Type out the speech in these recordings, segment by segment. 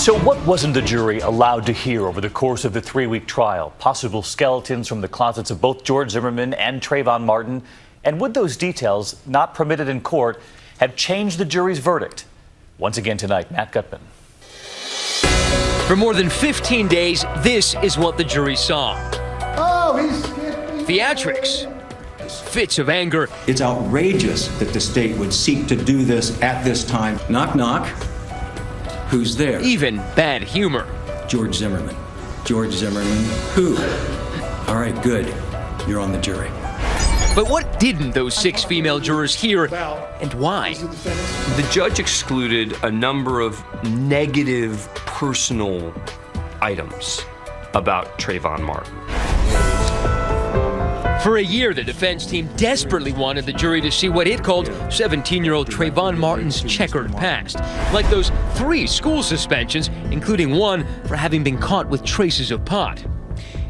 So what wasn't the jury allowed to hear over the course of the 3-week trial? Possible skeletons from the closets of both George Zimmerman and Trayvon Martin? And would those details, not permitted in court, have changed the jury's verdict? Once again tonight, Matt Gutman. For more than 15 days, this is what the jury saw. Oh, he's skipping. Theatrics. Fits of anger. It's outrageous that the state would seek to do this at this time. Knock, knock. Who's there? Even bad humor. George Zimmerman. George Zimmerman. Who? All right, good. You're on the jury. But what didn't those 6 female jurors hear, and why? The judge excluded a number of negative personal items about Trayvon Martin. For a year, the defense team desperately wanted the jury to see what it called 17-year-old Trayvon Martin's checkered past, like those 3 school suspensions, including one for having been caught with traces of pot,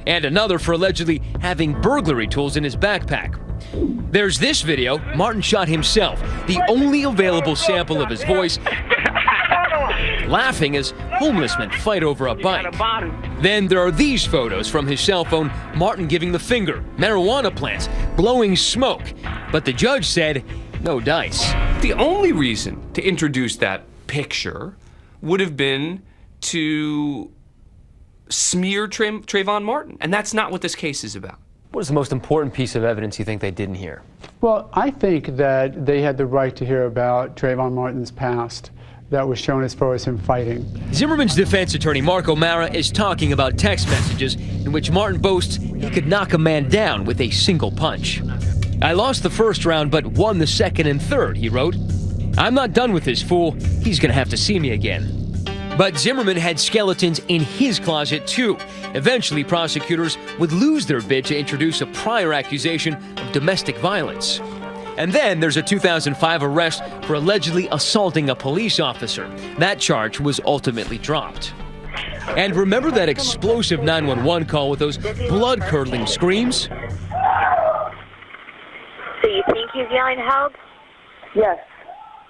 and another for allegedly having burglary tools in his backpack. There's this video Martin shot himself, the only available sample of his voice, laughing as homeless men fight over a bike. Then there are these photos from his cell phone, Martin giving the finger, marijuana plants, blowing smoke. But the judge said, no dice. The only reason to introduce that picture would have been to smear Trayvon Martin, and that's not what this case is about. What is the most important piece of evidence you think they didn't hear? Well, I think that they had the right to hear about Trayvon Martin's past that was shown as far as him fighting. Zimmerman's defense attorney, Mark O'Mara, is talking about text messages in which Martin boasts he could knock a man down with a single punch. I lost the first round, but won the second and third, he wrote. I'm not done with this fool. He's going to have to see me again. But Zimmerman had skeletons in his closet, too. Eventually, prosecutors would lose their bid to introduce a prior accusation of domestic violence. And then there's a 2005 arrest for allegedly assaulting a police officer. That charge was ultimately dropped. And remember that explosive 911 call with those blood-curdling screams? So you think he's yelling help? Yes.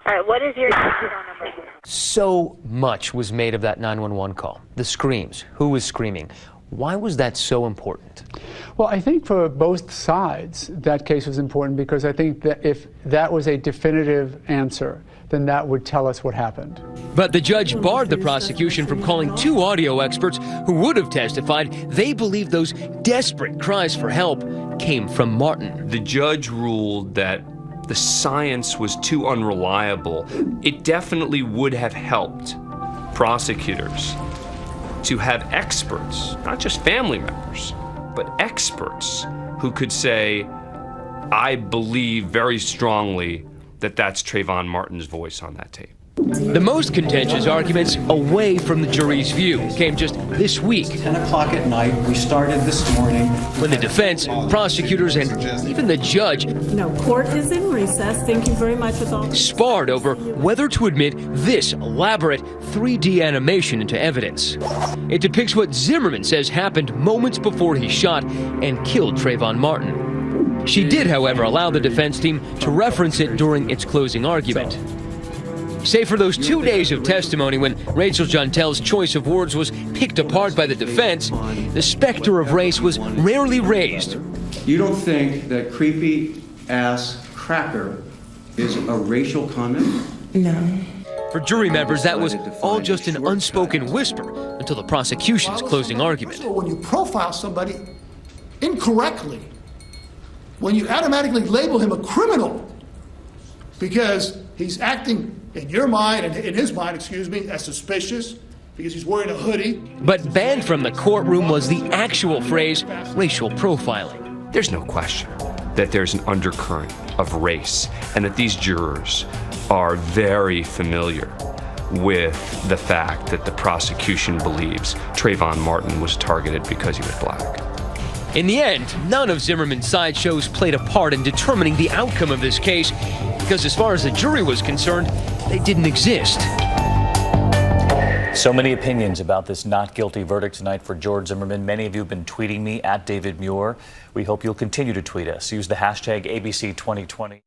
All right, what is your phone number? So much was made of that 911 call. The screams. Who was screaming? Why was that so important? Well, I think for both sides, that case was important because I think that if that was a definitive answer, then that would tell us what happened. But the judge barred the prosecution from calling 2 audio experts who would have testified they believed those desperate cries for help came from Martin. The judge ruled that the science was too unreliable. It definitely would have helped prosecutors to have experts, not just family members, but experts who could say, I believe very strongly that that's Trayvon Martin's voice on that tape. The most contentious arguments away from the jury's view came just this week. 10 o'clock at night. We started this morning. When the defense, prosecutors, and even the judge No, court is in recess. Thank you very much. sparred over whether to admit this elaborate 3D animation into evidence. It depicts what Zimmerman says happened moments before he shot and killed Trayvon Martin. She did, however, allow the defense team to reference it during its closing argument. Save for those 2 days of testimony when Rachel Jeantel's choice of words was picked apart by the defense, the specter of race was rarely raised. You don't think that creepy ass cracker is a racial comment? No. For jury members, that was all just an unspoken whisper until the prosecution's closing argument. So when you profile somebody incorrectly, when you automatically label him a criminal because he's acting in your mind, and in his mind, as suspicious because he's wearing a hoodie. But banned from the courtroom was the actual phrase, racial profiling. There's no question that there's an undercurrent of race and that these jurors are very familiar with the fact that the prosecution believes Trayvon Martin was targeted because he was black. In the end, none of Zimmerman's sideshows played a part in determining the outcome of this case, because as far as the jury was concerned, they didn't exist. So many opinions about this not guilty verdict tonight for George Zimmerman. Many of you have been tweeting me at David Muir. We hope you'll continue to tweet us. Use the hashtag ABC2020.